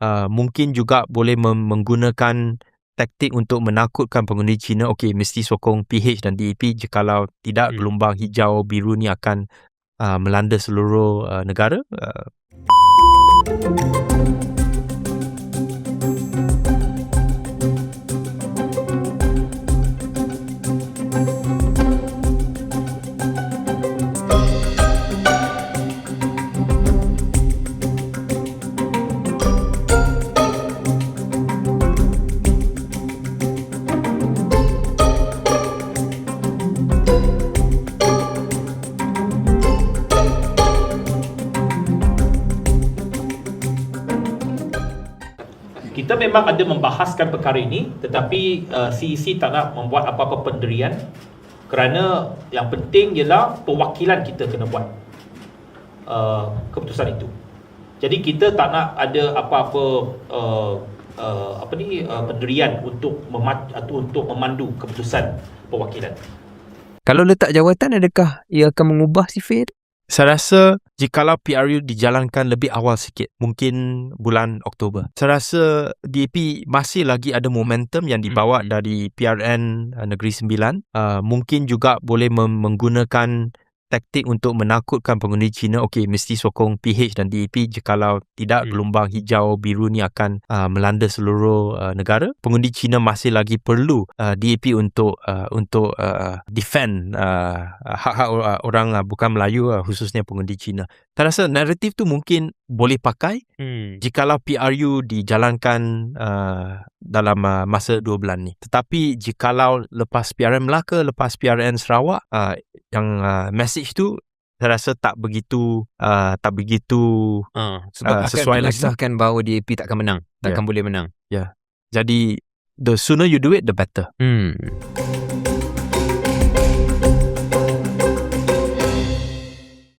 Mungkin juga boleh menggunakan taktik untuk menakutkan pengundi Cina. Okey, mesti sokong PH dan DAP. Jikalau tidak, gelombang hijau biru ni akan melanda seluruh negara. Kita memang ada membahaskan perkara ini, tetapi CEC tak nak membuat apa-apa pendirian kerana yang penting ialah perwakilan kita kena buat keputusan itu. Jadi kita tak nak ada apa-apa pendirian untuk memandu keputusan perwakilan. Kalau letak jawatan, adakah ia akan mengubah sifir? Saya rasa jikalau PRU dijalankan lebih awal sikit, mungkin bulan Oktober, saya rasa DAP masih lagi ada momentum yang dibawa dari PRN Negeri Sembilan. Mungkin juga boleh menggunakan taktik untuk menakutkan pengundi Cina. Okey, mesti sokong PH dan DAP. Jikalau tidak, gelombang hijau biru ni akan melanda seluruh negara. Pengundi Cina masih lagi perlu DAP untuk defend hak-hak orang bukan Melayu, khususnya pengundi Cina. Saya rasa naratif tu mungkin boleh pakai jikalau PRU dijalankan dalam masa 2 bulan ni. Tetapi jikalau lepas PRN Melaka, lepas PRN Sarawak, yang message tu saya rasa tak begitu sebab sesuai akan lagi. mengesahkan bahawa DAP takkan menang, takkan boleh menang. Jadi the sooner you do it, the better.